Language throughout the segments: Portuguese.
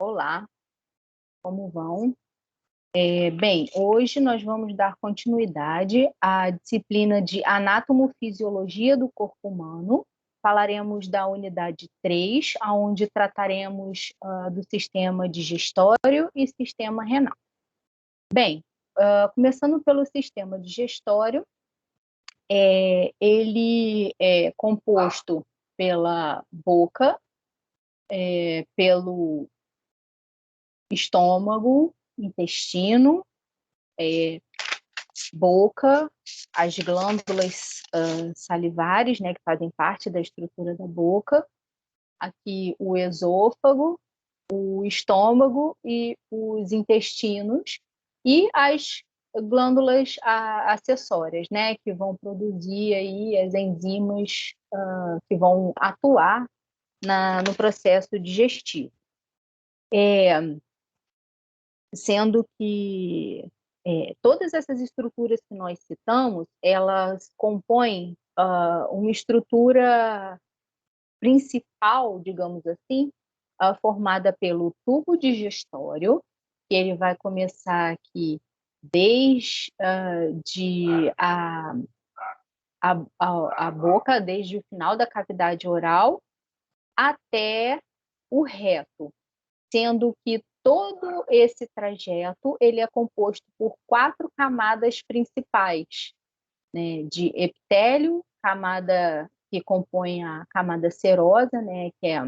Olá, como vão? Bem, hoje nós vamos dar continuidade à disciplina de Anatomofisiologia do Corpo Humano. Falaremos da unidade 3, onde trataremos do sistema digestório e sistema renal. Bem, começando pelo sistema digestório, ele é composto pela boca, pelo estômago, intestino, boca, as glândulas salivares, né, que fazem parte da estrutura da boca, aqui o esôfago, o estômago e os intestinos, e as glândulas acessórias, né, que vão produzir aí as enzimas que vão atuar no processo digestivo. Sendo que todas essas estruturas que nós citamos, elas compõem uma estrutura principal, digamos assim, formada pelo tubo digestório, que ele vai começar aqui desde a boca, desde o final da cavidade oral até o reto, sendo que todo esse trajeto ele é composto por 4 camadas principais, né, de epitélio, camada que compõe a camada serosa, né, que é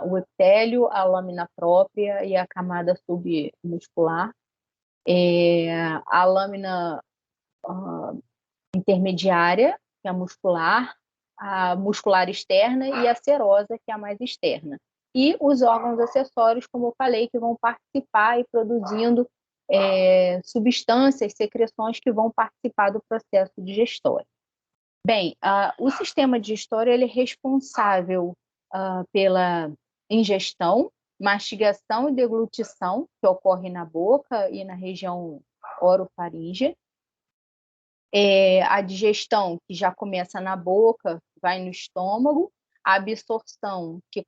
o epitélio, a lâmina própria e a camada submuscular, a lâmina intermediária, que é a muscular externa e a serosa, que é a mais externa. E os órgãos acessórios, como eu falei, que vão participar e produzindo substâncias, secreções que vão participar do processo digestório. Bem, o sistema digestório ele é responsável pela ingestão, mastigação e deglutição, que ocorre na boca e na região orofaríngea. A digestão, que já começa na boca, vai no estômago, a absorção, que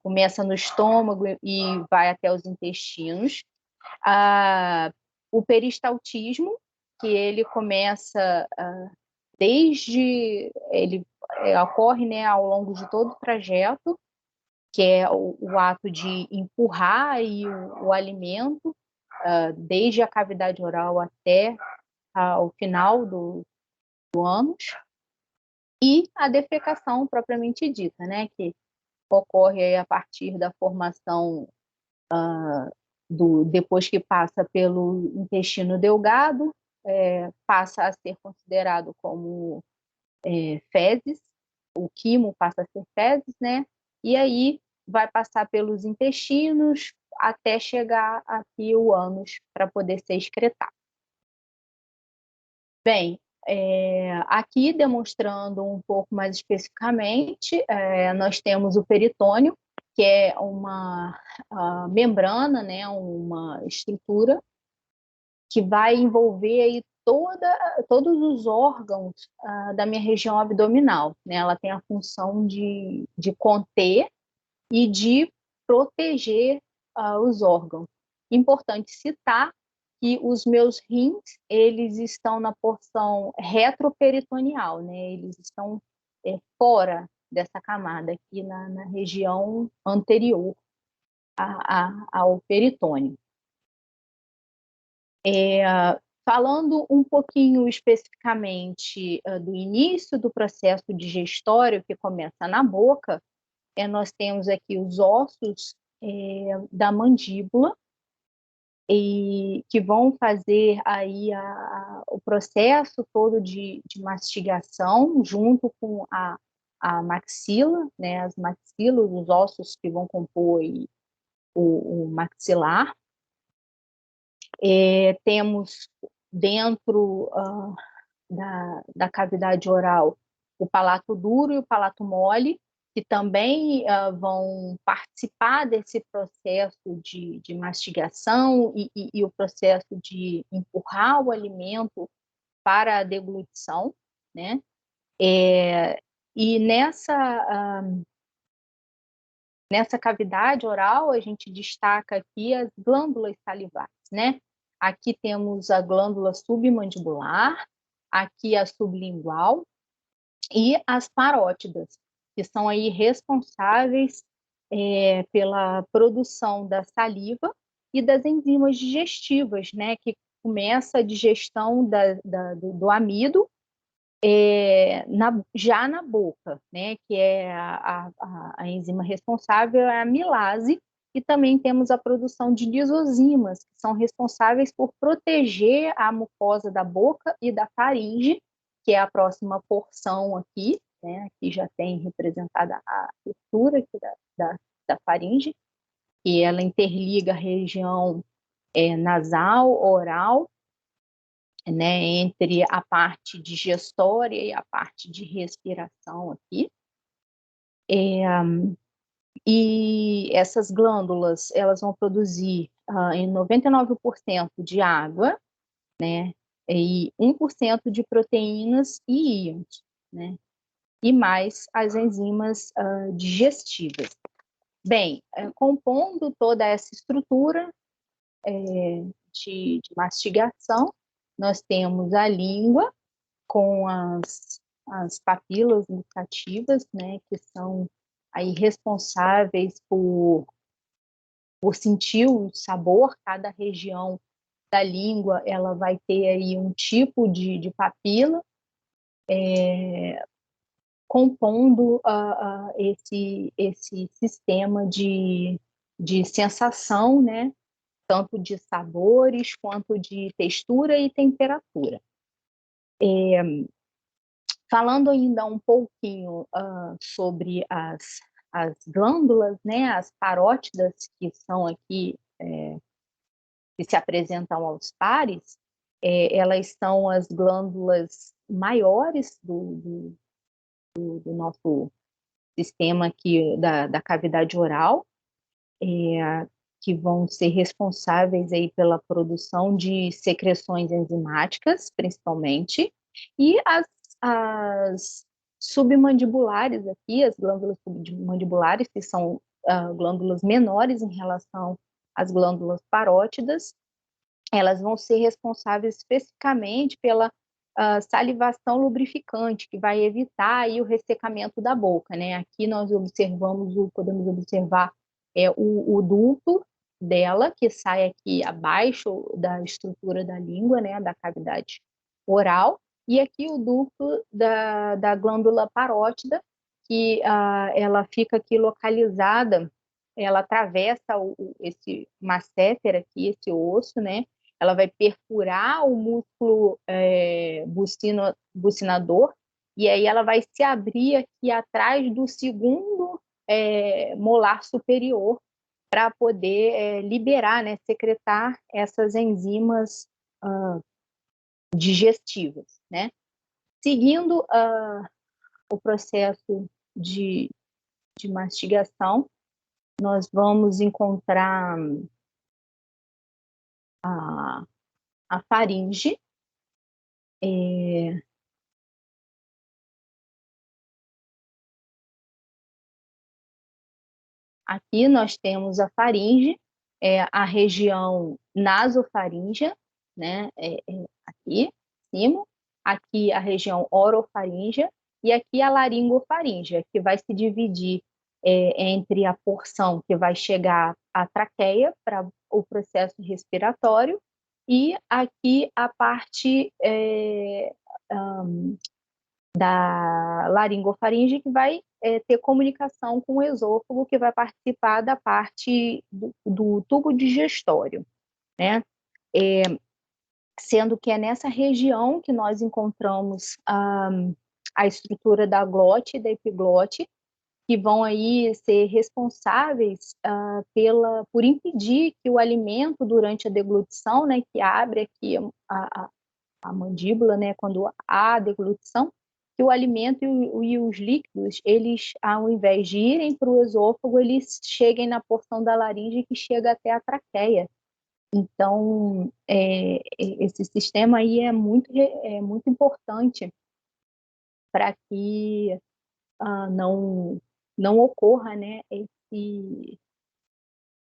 começa no estômago e vai até os intestinos, o peristaltismo, que ele começa ele ocorre, né, ao longo de todo o trajeto, que é o ato de empurrar aí o alimento, desde a cavidade oral até ao final do ânus, e a defecação propriamente dita, né, que ocorre aí a partir da formação depois que passa pelo intestino delgado, passa a ser considerado como fezes, o quimo passa a ser fezes, né, e aí vai passar pelos intestinos até chegar aqui o ânus para poder ser excretado. Bem, aqui demonstrando um pouco mais especificamente, nós temos o peritônio, que é uma membrana, né, uma estrutura que vai envolver aí todos os órgãos da minha região abdominal, né? Ela tem a função de conter e de proteger os órgãos. Importante citar que os meus rins, eles estão na porção retroperitoneal, né? Eles estão fora dessa camada, aqui na região anterior ao peritônio. Falando um pouquinho especificamente do início do processo digestório, que começa na boca, nós temos aqui os ossos da mandíbula, e que vão fazer aí o processo todo de mastigação junto com a maxila, né, as maxilas, os ossos que vão compor aí o maxilar. Temos dentro da cavidade oral o palato duro e o palato mole, que também vão participar desse processo de mastigação e o processo de empurrar o alimento para a deglutição, né? E Nessa cavidade oral, a gente destaca aqui as glândulas salivares, né? Aqui temos a glândula submandibular, aqui a sublingual e as parótidas, que são aí responsáveis pela produção da saliva e das enzimas digestivas, né? Que começa a digestão do amido já na boca, né? Que é a enzima responsável é a amilase, e também temos a produção de lisozimas, que são responsáveis por proteger a mucosa da boca e da faringe, que é a próxima porção aqui, né? Aqui já tem representada a estrutura aqui da faringe, e ela interliga a região nasal, oral, né, entre a parte digestória e a parte de respiração aqui. E essas glândulas, elas vão produzir em 99% de água, né, e 1% de proteínas e íons, né, e mais as enzimas digestivas. Bem, compondo toda essa estrutura de mastigação, nós temos a língua com as papilas gustativas, né, que são aí responsáveis por sentir o sabor. Cada região da língua ela vai ter aí um tipo de papila, compondo esse sistema de sensação, né, tanto de sabores quanto de textura e temperatura. Falando ainda um pouquinho sobre as glândulas, né, as parótidas, que são aqui, que se apresentam aos pares, elas são as glândulas maiores do nosso sistema aqui da cavidade oral, que vão ser responsáveis aí pela produção de secreções enzimáticas, principalmente, e as submandibulares aqui, as glândulas submandibulares, que são glândulas menores em relação às glândulas parótidas, elas vão ser responsáveis especificamente pela salivação lubrificante, que vai evitar aí o ressecamento da boca, né? Aqui nós podemos observar o ducto dela, que sai aqui abaixo da estrutura da língua, né, da cavidade oral, e aqui o ducto da glândula parótida, que ela fica aqui localizada, ela atravessa esse masséter aqui, esse osso, né? Ela vai perfurar o músculo bucinador, e aí ela vai se abrir aqui atrás do segundo molar superior, para poder liberar, né, secretar essas enzimas digestivas, né? Seguindo o processo de mastigação, nós vamos encontrar a faringe. Aqui nós temos a faringe, a região nasofaríngea, né, aqui em cima, aqui a região orofaríngea e aqui a laringofaríngea, que vai se dividir entre a porção que vai chegar à traqueia para o processo respiratório, e aqui a parte da laringofaringe, que vai ter comunicação com o esôfago, que vai participar da parte do tubo digestório, né? Sendo que é nessa região que nós encontramos a estrutura da glote e da epiglote, que vão aí ser responsáveis por impedir que o alimento, durante a deglutição, né, que abre aqui a mandíbula, né, quando há a deglutição, que o alimento e os líquidos, eles, ao invés de irem para o esôfago, eles cheguem na porção da laringe, que chega até a traqueia. Então, esse sistema aí é muito importante para que não não ocorra, né,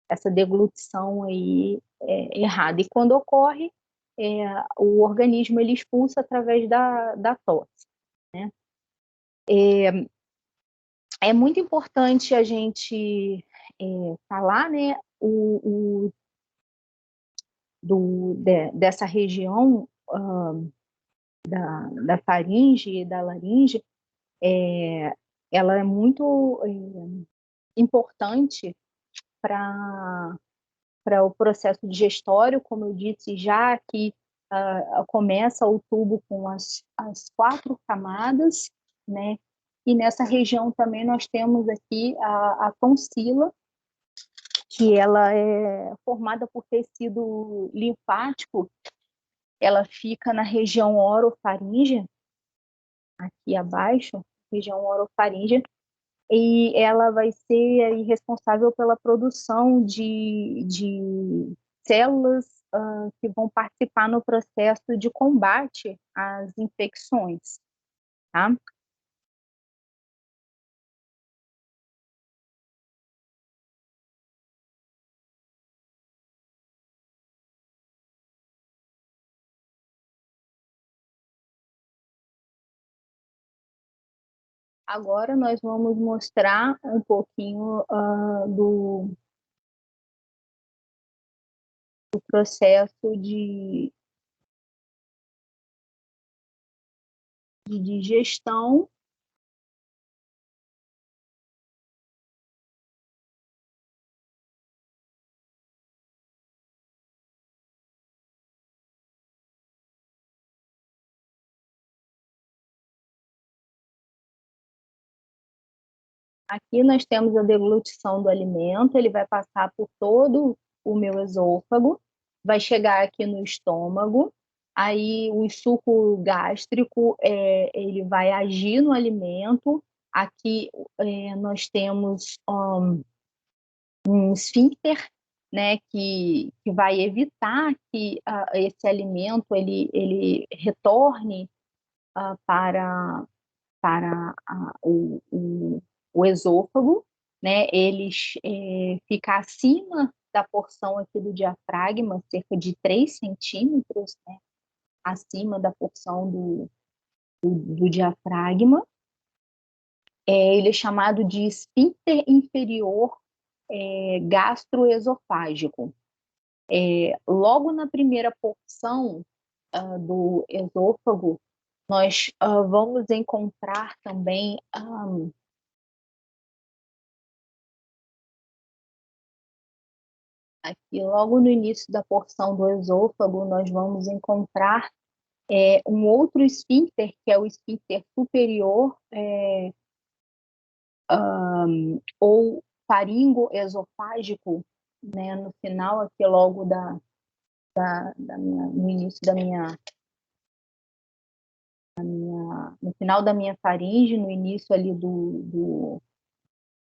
essa deglutição aí errada. E quando ocorre, o organismo ele expulsa através da tosse, né? É muito importante a gente falar, né, dessa região da faringe e da laringe, ela é muito importante para o processo digestório, como eu disse já, que começa o tubo com as 4 camadas, né? E nessa região também nós temos aqui a tonsila, que ela é formada por tecido linfático, ela fica na região orofaríngea, aqui abaixo, região orofaríngea, e ela vai ser aí responsável pela produção de células que vão participar no processo de combate às infecções, tá? Agora nós vamos mostrar um pouquinho do processo de digestão. Aqui nós temos a deglutição do alimento, ele vai passar por todo o meu esôfago, vai chegar aqui no estômago, aí o suco gástrico ele vai agir no alimento. Aqui nós temos um esfíncter, né, que vai evitar que esse alimento ele retorne para o esôfago, né? Ele fica acima da porção aqui do diafragma, cerca de 3 centímetros, né? Acima da porção do diafragma. Ele é chamado de esfíncter inferior gastroesofágico. Logo na primeira porção do esôfago, nós vamos encontrar também aqui, logo no início da porção do esôfago, nós vamos encontrar um outro esfíncter, que é o esfíncter superior, ou faringoesofágico, né, no final aqui logo no início no final da minha faringe, no início ali do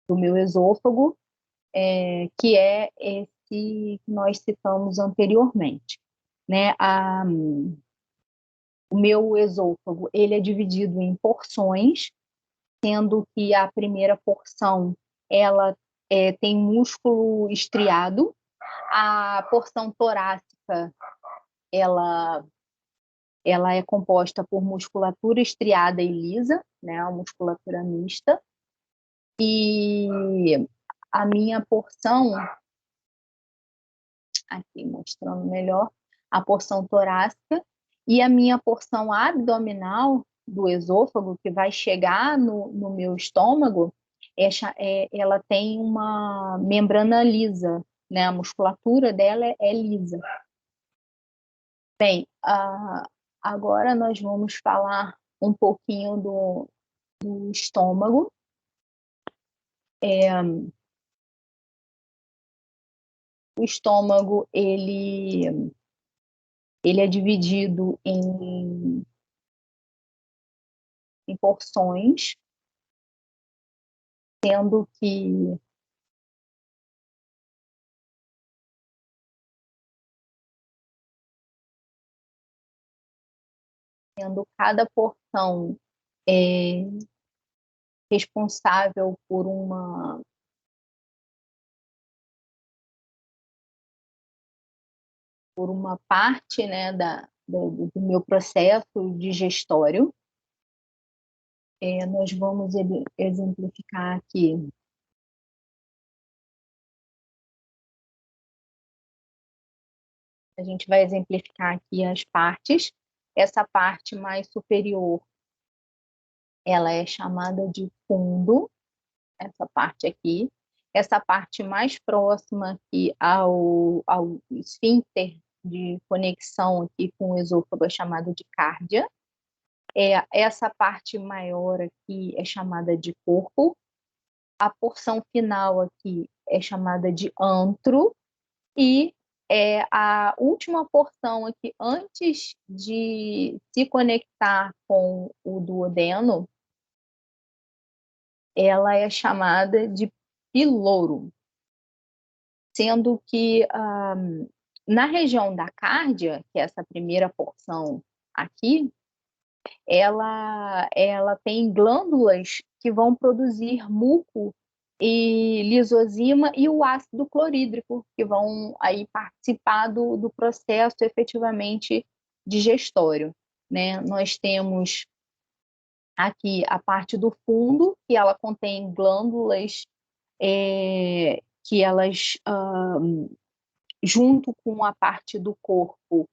meu esôfago, que é esse que nós citamos anteriormente, né? O meu esôfago ele é dividido em porções, sendo que a primeira porção ela tem músculo estriado, a porção torácica ela ela é composta por musculatura estriada e lisa, né, a musculatura mista, e a minha porção, aqui mostrando melhor, a porção torácica e a minha porção abdominal do esôfago, que vai chegar no meu estômago, ela tem uma membrana lisa, né? A musculatura dela é lisa. Bem, agora nós vamos falar um pouquinho do estômago. O estômago, ele é dividido em porções, sendo que cada porção responsável por uma parte, né, do meu processo digestório. Nós vamos exemplificar aqui. A gente vai exemplificar aqui as partes. Essa parte mais superior, ela é chamada de fundo, essa parte aqui. Essa parte mais próxima aqui ao esfíncter de conexão aqui com o esôfago é chamada de cárdia. Essa parte maior aqui é chamada de corpo. A porção final aqui é chamada de antro. E a última porção aqui, antes de se conectar com o duodeno, ela é chamada de piloro, sendo que na região da cárdia, que é essa primeira porção aqui, ela tem glândulas que vão produzir muco e lisozima e o ácido clorídrico, que vão aí participar do processo efetivamente digestório, né? Nós temos aqui a parte do fundo, que ela contém glândulas que elas, junto com a parte do corpo,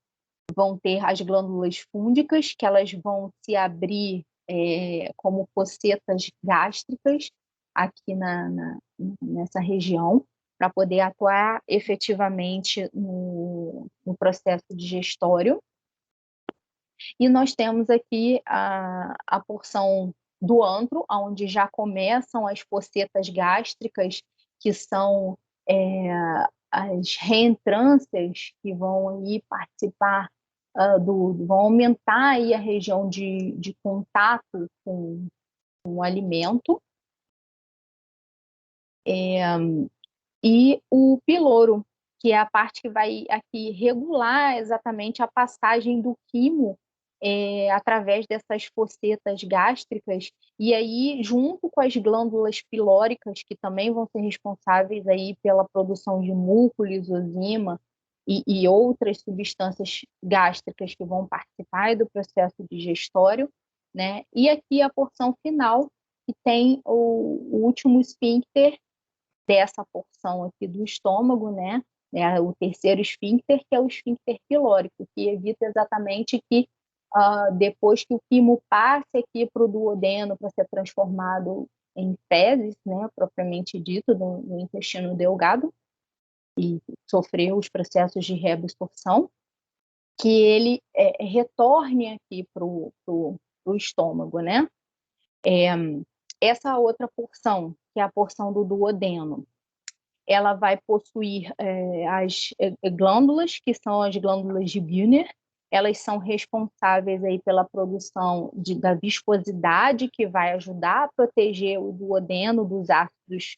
vão ter as glândulas fúngicas, que elas vão se abrir como pocetas gástricas aqui nessa região, para poder atuar efetivamente no processo digestório. E nós temos aqui a porção do antro, onde já começam as pocetas gástricas, que são as reentrâncias que vão aí participar vão aumentar aí a região de contato com o alimento. E o piloro, que é a parte que vai aqui regular exatamente a passagem do quimo através dessas focetas gástricas, e aí junto com as glândulas pilóricas, que também vão ser responsáveis aí pela produção de muco, lisozima e outras substâncias gástricas que vão participar do processo digestório, né? E aqui a porção final, que tem o último esfíncter dessa porção aqui do estômago, né? O terceiro esfíncter, que é o esfíncter pilórico, que evita exatamente que depois que o quimo passe aqui para o duodeno para ser transformado em fezes, né, propriamente dito, no intestino delgado, e sofrer os processos de reabsorção, que ele retorne aqui para o estômago, né? Essa outra porção, que é a porção do duodeno, ela vai possuir as glândulas, que são as glândulas de Bünner. Elas são responsáveis aí pela produção da viscosidade, que vai ajudar a proteger o duodeno dos ácidos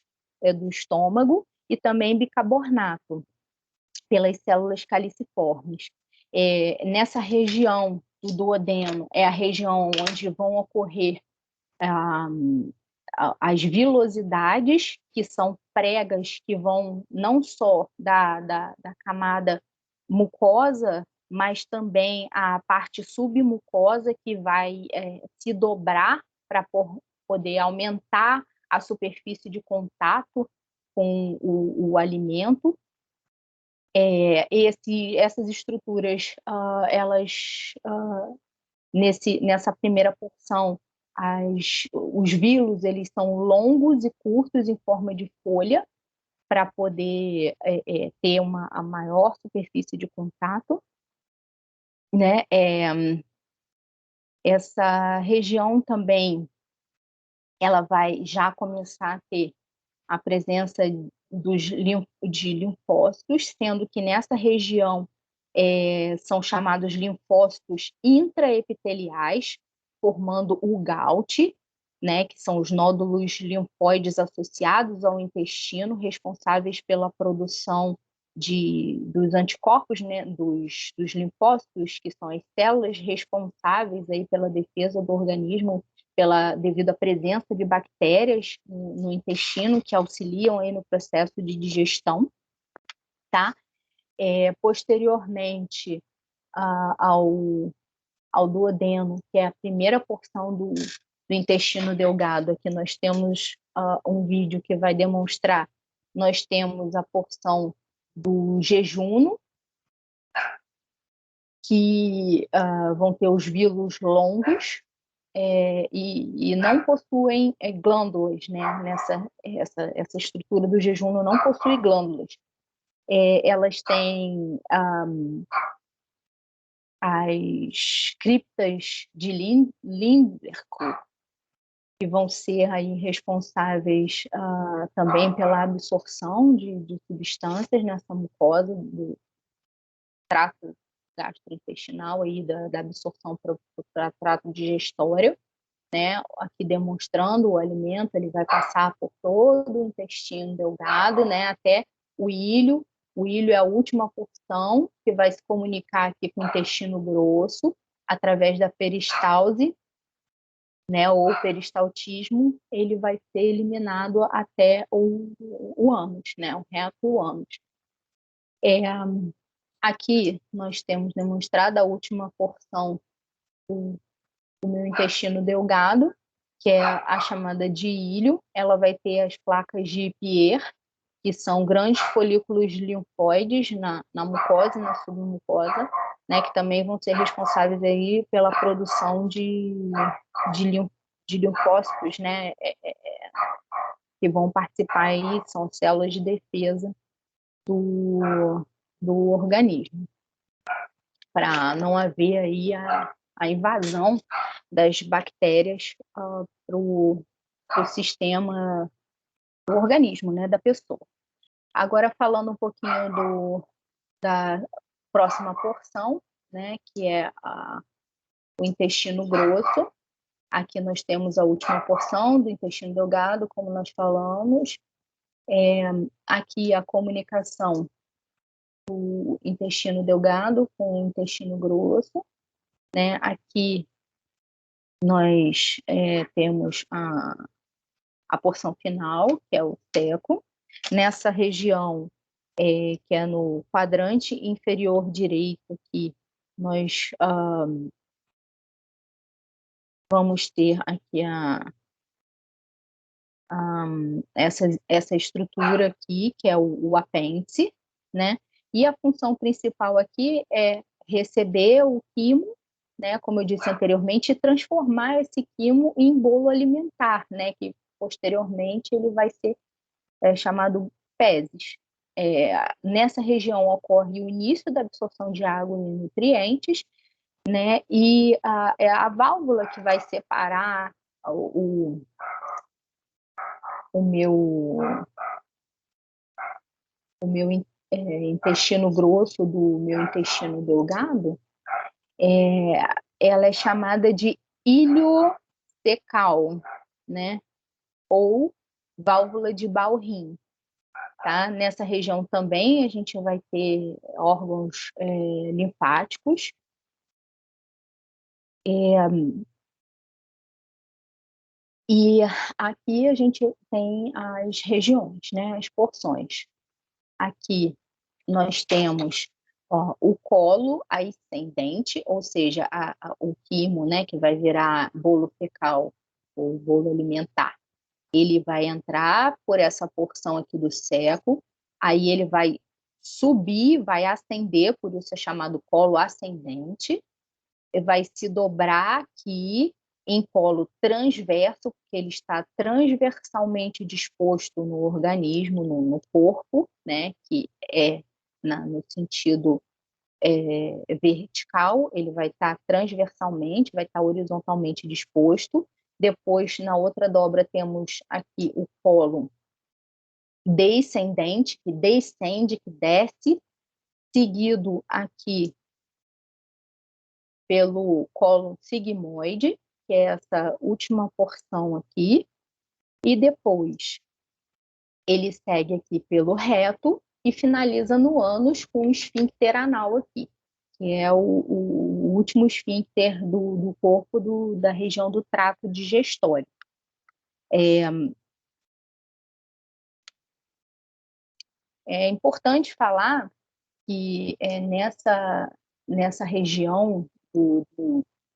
do estômago, e também bicarbonato, pelas células caliciformes. Nessa região do duodeno, é a região onde vão ocorrer as vilosidades, que são pregas que vão não só da camada mucosa, mas também a parte submucosa, que vai se dobrar para poder aumentar a superfície de contato com o alimento. Essas estruturas, elas, nessa primeira porção, os vilos, eles são longos e curtos em forma de folha, para poder ter a maior superfície de contato, né? Essa região também, ela vai já começar a ter a presença de linfócitos, sendo que nessa região são chamados linfócitos intraepiteliais, formando o GALT, né, que são os nódulos linfóides associados ao intestino, responsáveis pela produção dos anticorpos, né, dos linfócitos, que são as células responsáveis aí pela defesa do organismo devido à presença de bactérias no intestino que auxiliam aí no processo de digestão, tá? Posteriormente ao duodeno, que é a primeira porção do intestino delgado, aqui nós temos um vídeo que vai demonstrar, nós temos a porção do jejuno, que vão ter os vilos longos, e não possuem glândulas, né? Essa estrutura do jejuno não possui glândulas. Elas têm as criptas de Lindbergh, que vão ser aí responsáveis também pela absorção de substâncias nessa mucosa do trato gastrointestinal, aí, da absorção para o trato digestório, né? Aqui demonstrando o alimento, ele vai passar por todo o intestino delgado, né? Até o ilho. O ilho é a última porção que vai se comunicar aqui com o intestino grosso, através da peristalse, né, ou peristaltismo, ele vai ser eliminado até o ânus, né, o reto o ânus. Aqui nós temos demonstrado a última porção do meu intestino delgado, que é a chamada de ilho. Ela vai ter as placas de Pierre, que são grandes folículos linfóides na mucosa e na submucosa, né, que também vão ser responsáveis aí pela produção de linfócitos, né, que vão participar aí, são células de defesa do organismo, para não haver aí a invasão das bactérias para o sistema do organismo, né, da pessoa. Agora, falando um pouquinho da próxima porção, né, que é o intestino grosso. Aqui nós temos a última porção do intestino delgado, como nós falamos. Aqui a comunicação do intestino delgado com o intestino grosso, né? Aqui nós temos a porção final, que é o seco. Nessa região, que é no quadrante inferior direito, aqui nós vamos ter aqui essa estrutura aqui, que é o apêndice, né? E a função principal aqui é receber o quimo, né? Como eu disse anteriormente, e transformar esse quimo em bolo alimentar, né? Que posteriormente ele vai ser chamado fezes. Nessa região ocorre o início da absorção de água e nutrientes, né? E a válvula que vai separar o meu intestino grosso do meu intestino delgado, ela é chamada de iliocecal, né? Ou válvula de Bowring. Tá? Nessa região também a gente vai ter órgãos linfáticos. E aqui a gente tem as regiões, né, as porções. Aqui nós temos o colo ascendente, ou seja, o quimo, né, que vai virar bolo fecal ou bolo alimentar. Ele vai entrar por essa porção aqui do seco, aí ele vai subir, vai ascender, por isso é chamado colo ascendente, vai se dobrar aqui em colo transverso, porque ele está transversalmente disposto no organismo, no corpo, né, que é no sentido vertical, ele vai estar transversalmente, vai estar horizontalmente disposto. Depois, na outra dobra, temos aqui o colo descendente, que descende, que desce, seguido aqui pelo colo sigmoide, que é essa última porção aqui, e depois ele segue aqui pelo reto e finaliza no ânus com o esfíncter anal aqui, que é o último esfíncter do corpo da região do trato digestório. É importante falar que nessa região do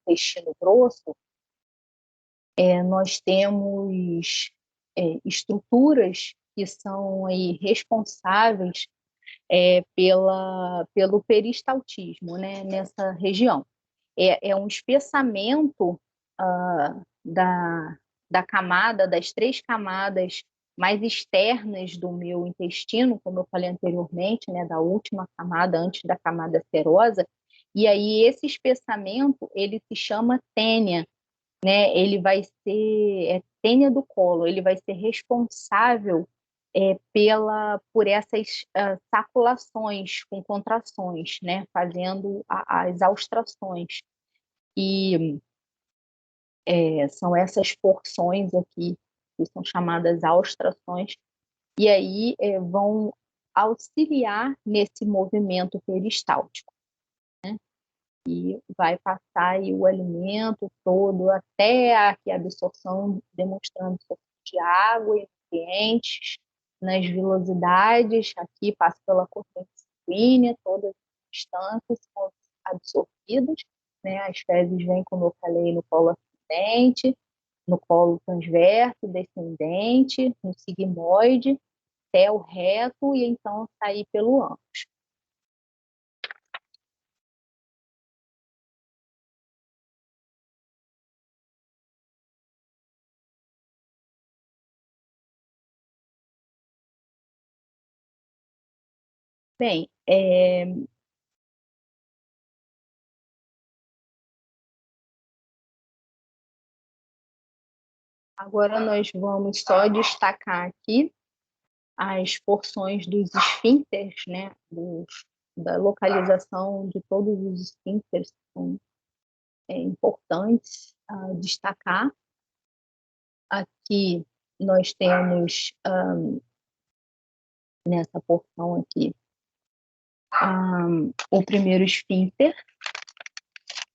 intestino grosso, nós temos estruturas que são aí responsáveis pelo peristaltismo, né, nessa região. É um espessamento da camada, das 3 camadas mais externas do meu intestino, como eu falei anteriormente, né, da última camada, antes da camada serosa, e aí esse espessamento, ele se chama tênia, né, ele vai ser tênia do colo, ele vai ser responsável por essas saculações com contrações, né, fazendo as austrações. E são essas porções aqui, que são chamadas austrações, e aí vão auxiliar nesse movimento peristáltico, né? E vai passar aí o alimento todo até a absorção, demonstrando de água e nutrientes nas vilosidades, aqui passa pela corrente sanguínea, todas as substâncias são absorvidas, né? As fezes vêm, como eu falei, no colo ascendente, no colo transverso, descendente, no sigmoide, até o reto e então sair pelo ânus. Bem, agora nós vamos só destacar aqui as porções dos esfíncteres, né, da localização de todos os esfíncteres, são importantes destacar. Aqui nós temos, nessa porção aqui, o primeiro esfíncter,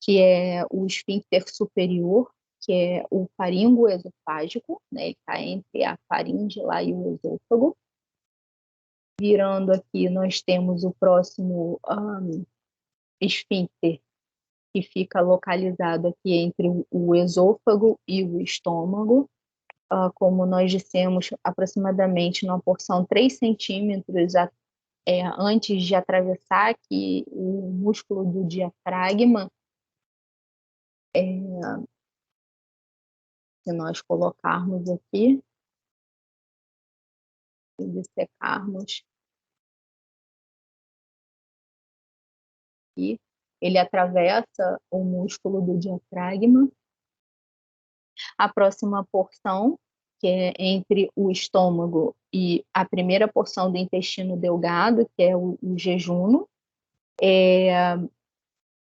que é o esfíncter superior, que é o faringo esofágico, né? Ele está entre a faringe lá e o esôfago. Virando aqui, nós temos o próximo esfíncter, que fica localizado aqui entre o esôfago e o estômago. Como nós dissemos, aproximadamente numa porção 3 centímetros antes de atravessar aqui o músculo do diafragma. Se nós colocarmos aqui e dissecarmos, e ele atravessa o músculo do diafragma. A próxima porção, que é entre o estômago e a primeira porção do intestino delgado, que é o jejuno, é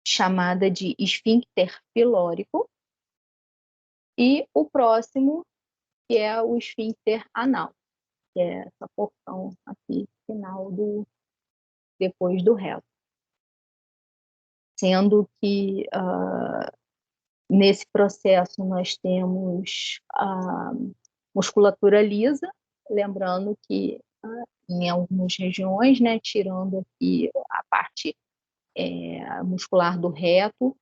chamada de esfíncter pilórico. E o próximo, que é o esfíncter anal, que é essa porção aqui final depois do reto. Sendo que nesse processo nós temos a musculatura lisa, lembrando que em algumas regiões, né, tirando aqui a parte muscular do reto,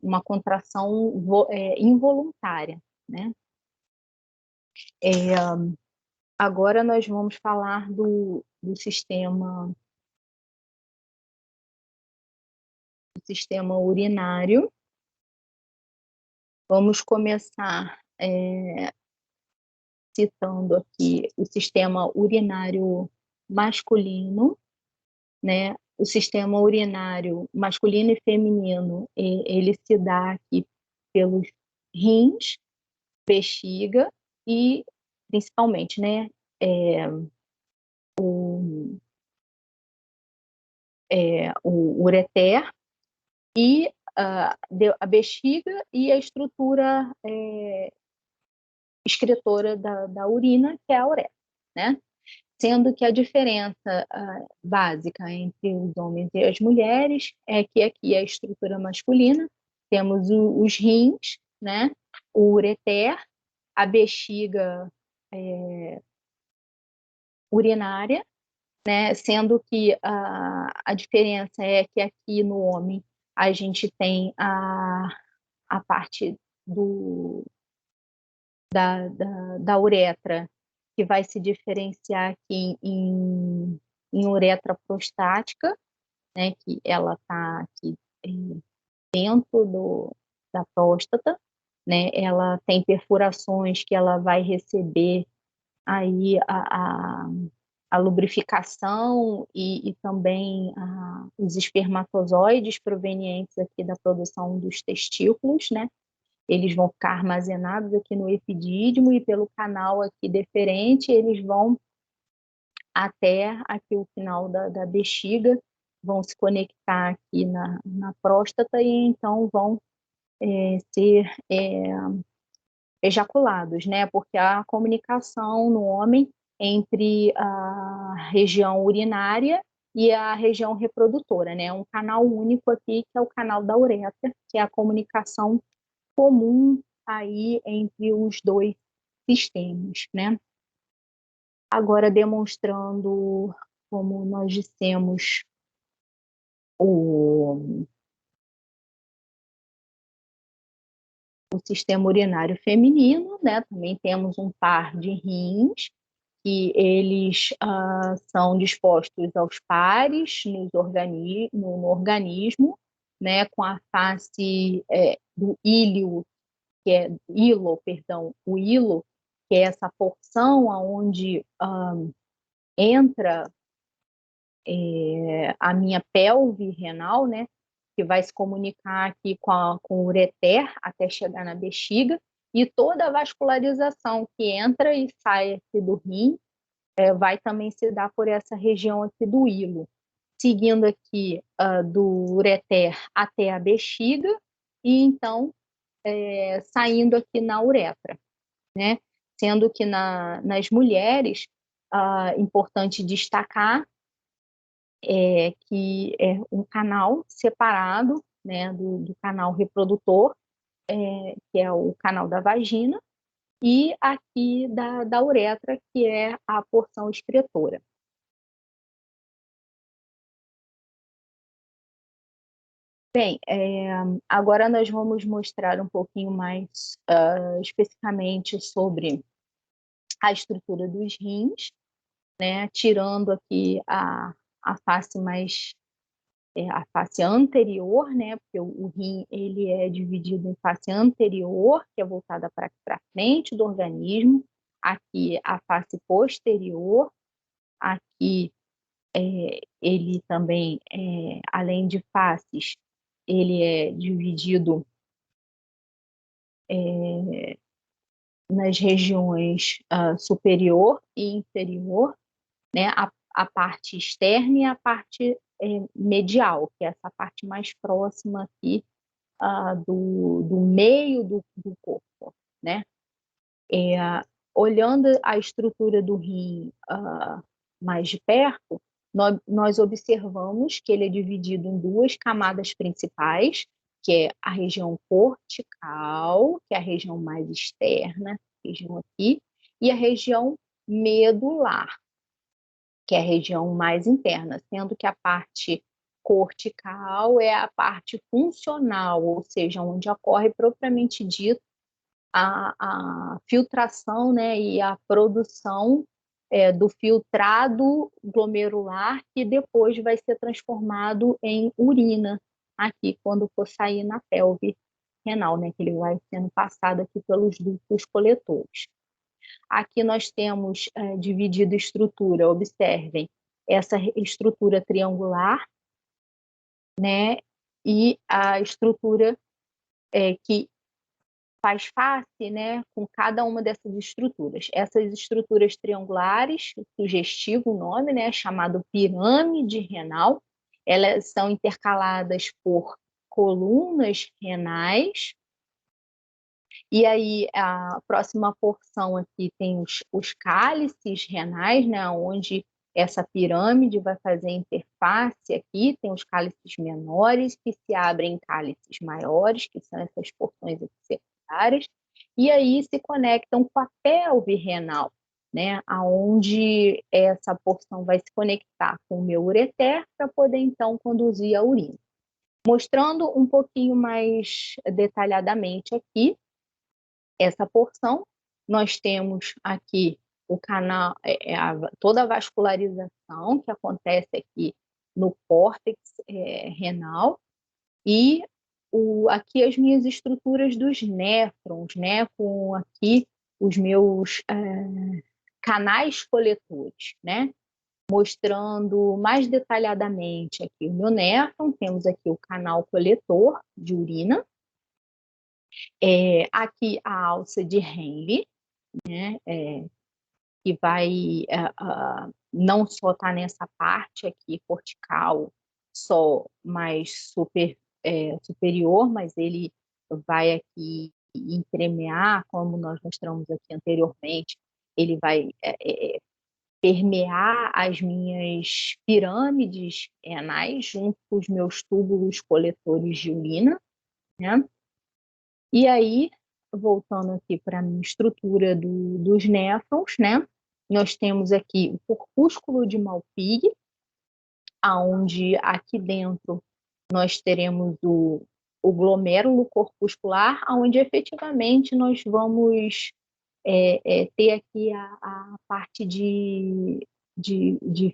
uma contração involuntária, né? Agora nós vamos falar do sistema urinário. Vamos começar citando aqui o sistema urinário masculino, né? O sistema urinário masculino e feminino, ele se dá aqui pelos rins, bexiga e, principalmente, né, o ureter e a bexiga e a estrutura excretora da urina, que é a uretra, né? sendo que a diferença básica entre os homens e as mulheres é que aqui a estrutura masculina, temos os rins, né, o ureter, a bexiga urinária, né, sendo que a diferença é que aqui no homem a gente tem a parte da uretra, que vai se diferenciar aqui em uretra prostática, né, que ela está aqui dentro da próstata, né, ela tem perfurações que ela vai receber aí a lubrificação e também os espermatozoides provenientes aqui da produção dos testículos, né? Eles vão ficar armazenados aqui no epidídimo e pelo canal aqui deferente eles vão até aqui o final da bexiga, vão se conectar aqui na próstata e então vão ser ejaculados, né? Porque a comunicação no homem entre a região urinária e a região reprodutora, né? Um canal único aqui, que é o canal da uretra, que é a comunicação comum aí entre os dois sistemas, né? Agora demonstrando, como nós dissemos, o sistema urinário feminino, né? Também temos um par de rins, que eles são dispostos aos pares no organismo, né? Com a face do íleo, o hilo, que é essa porção onde entra a minha pelve renal, né? Que vai se comunicar aqui com o ureter até chegar na bexiga, e toda a vascularização que entra e sai aqui do rim vai também se dar por essa região aqui do hilo, seguindo aqui do ureter até a bexiga, e então saindo aqui na uretra, né? Sendo que nas mulheres, importante destacar que é um canal separado, né, do canal reprodutor, que é o canal da vagina, e aqui da uretra, que é a porção excretora. Bem, agora nós vamos mostrar um pouquinho mais especificamente sobre a estrutura dos rins, né, tirando aqui a face mais a face anterior, né, porque o rim ele é dividido em face anterior, que é voltada para frente do organismo, aqui a face posterior, aqui ele também, além de faces, ele é dividido nas regiões superior e inferior, né, a parte externa e a parte medial, que é essa parte mais próxima aqui do meio do corpo, né? Olhando a estrutura do rim mais de perto, nós observamos que ele é dividido em duas camadas principais, que é a região cortical, que é a região mais externa, região aqui, e a região medular, que é a região mais interna, sendo que a parte cortical é a parte funcional, ou seja, onde ocorre propriamente dito a filtração, né, e a produção do filtrado glomerular, que depois vai ser transformado em urina aqui, quando for sair na pelve renal, né, que ele vai sendo passado aqui pelos ductos coletores. Aqui nós temos dividido estrutura, observem, essa estrutura triangular, né, e a estrutura que faz face, né, com cada uma dessas estruturas. Essas estruturas triangulares, sugestivo o nome, né, chamado pirâmide renal, elas são intercaladas por colunas renais, E aí, a próxima porção aqui tem os cálices renais, né, onde essa pirâmide vai fazer a interface aqui, tem os cálices menores que se abrem em cálices maiores, que são essas porções aqui secundárias, e aí se conectam com a pelve renal, né, aonde essa porção vai se conectar com o meu ureter para poder então conduzir a urina. Mostrando um pouquinho mais detalhadamente aqui essa porção, nós temos aqui o canal, toda a vascularização que acontece aqui no córtex renal e aqui as minhas estruturas dos néfrons, né, com aqui os meus canais coletores, né, mostrando mais detalhadamente aqui o meu néfron, temos aqui o canal coletor de urina, aqui a alça de Henle, né, que vai não só estar nessa parte aqui cortical, só mais superior, mas ele vai aqui entremear, como nós mostramos aqui anteriormente, ele vai permear as minhas pirâmides renais junto com os meus túbulos coletores de urina, né? E aí, voltando aqui para a minha estrutura dos néfrons, né? Nós temos aqui o corpúsculo de Malpighi, aonde aqui dentro nós teremos o glomérulo corpuscular, onde efetivamente nós vamos ter aqui a parte de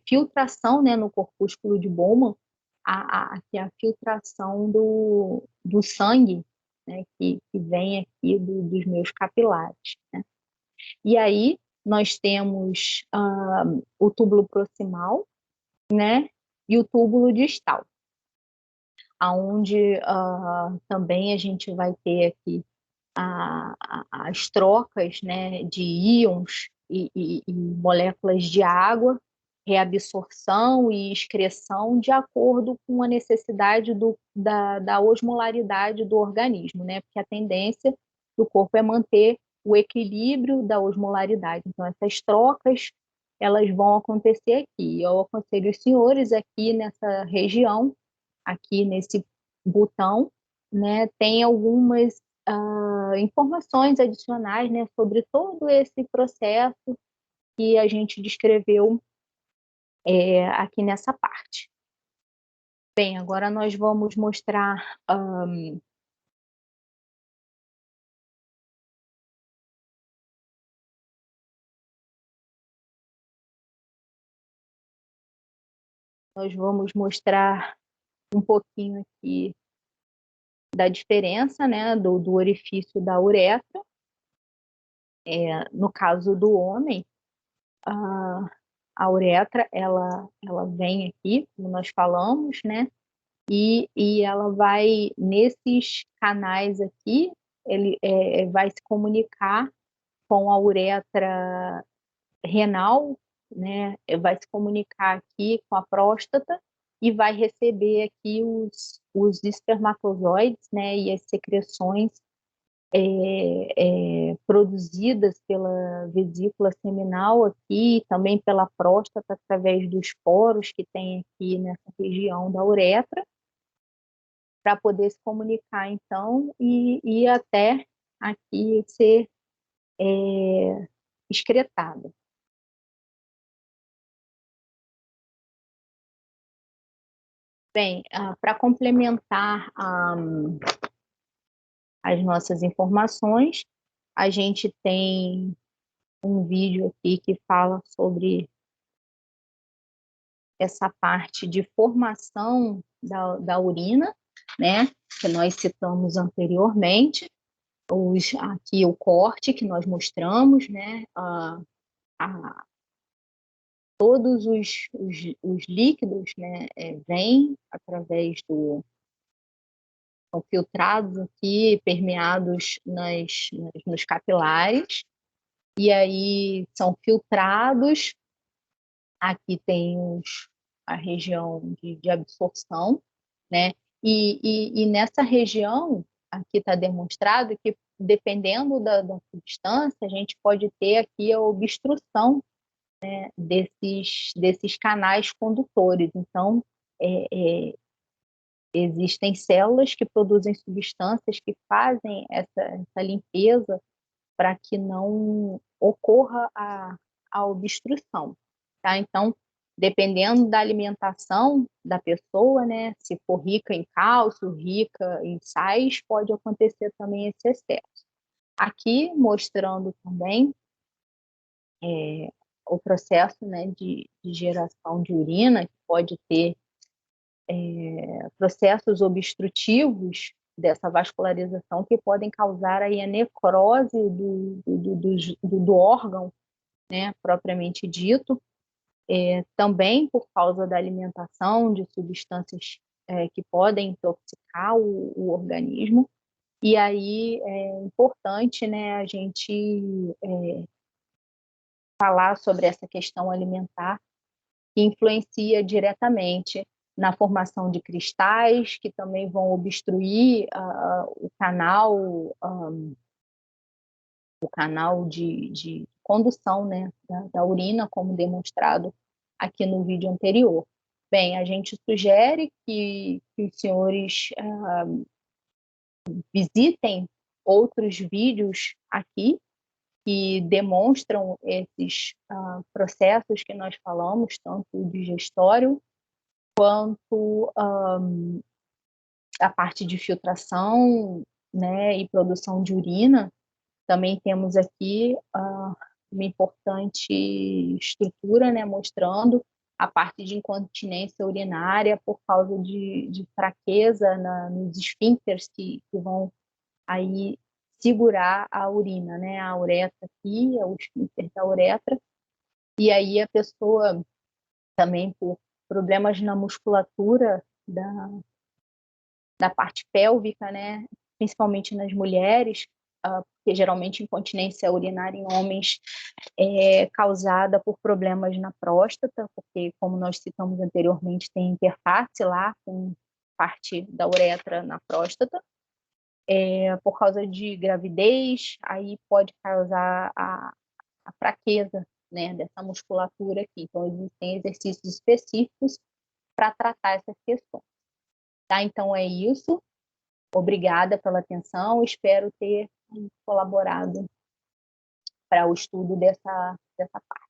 filtração, né, no corpúsculo de Bowman, aqui a filtração do sangue, né, que vem aqui dos meus capilares, né? E aí nós temos o túbulo proximal, né, e o túbulo distal, aonde também a gente vai ter aqui as trocas, né, de íons e moléculas de água, reabsorção e excreção de acordo com a necessidade da osmolaridade do organismo, né? Porque a tendência do corpo é manter o equilíbrio da osmolaridade. Então, essas trocas, elas vão acontecer aqui. Eu aconselho os senhores aqui nessa região, aqui nesse botão, né, tem algumas informações adicionais, né, sobre todo esse processo que a gente descreveu aqui nessa parte. Bem, agora nós vamos mostrar um pouquinho aqui da diferença, né, do orifício da uretra. No caso do homem, a uretra, ela vem aqui, como nós falamos, né, e ela vai, nesses canais aqui, ele vai se comunicar com a uretra renal, né, vai se comunicar aqui com a próstata e vai receber aqui os espermatozoides, né, e as secreções produzidas pela vesícula seminal aqui, também pela próstata, através dos poros que tem aqui nessa região da uretra, para poder se comunicar, então, e até aqui ser excretado. Bem, para complementar as nossas informações, a gente tem um vídeo aqui que fala sobre essa parte de formação da urina, né, que nós citamos anteriormente, aqui o corte que nós mostramos, né, todos os líquidos, né, vêm através são filtrados aqui, permeados nos capilares, e aí são filtrados, aqui tem a região de absorção, né, e nessa região, aqui está demonstrado que dependendo da substância, a gente pode ter aqui a obstrução, né, desses canais condutores. Então, existem células que produzem substâncias que fazem essa limpeza para que não ocorra a obstrução, tá? Então, dependendo da alimentação da pessoa, né, se for rica em cálcio, rica em sais, pode acontecer também esse excesso. Aqui, mostrando também o processo, né, de geração de urina, que pode ter processos obstrutivos dessa vascularização que podem causar aí a necrose do órgão, né, propriamente dito, também por causa da alimentação de substâncias que podem intoxicar o organismo. E aí é importante, né, a gente falar sobre essa questão alimentar que influencia diretamente na formação de cristais, que também vão obstruir o canal de condução, né, da urina, como demonstrado aqui no vídeo anterior. Bem, a gente sugere que os senhores visitem outros vídeos aqui que demonstram esses processos que nós falamos, tanto o digestório quanto a parte de filtração, né, e produção de urina. Também temos aqui uma importante estrutura, né, mostrando a parte de incontinência urinária por causa de fraqueza nos esfíncteres que vão aí segurar a urina, né, a uretra aqui, o esfíncter da uretra, e aí a pessoa também por problemas na musculatura da parte pélvica, né, principalmente nas mulheres, porque geralmente incontinência urinária em homens é causada por problemas na próstata, porque, como nós citamos anteriormente, tem interface lá com parte da uretra na próstata, por causa de gravidez, aí pode causar a fraqueza, né, dessa musculatura aqui. Então, existem exercícios específicos para tratar essas questões. Tá? Então, é isso. Obrigada pela atenção. Espero ter colaborado para o estudo dessa parte.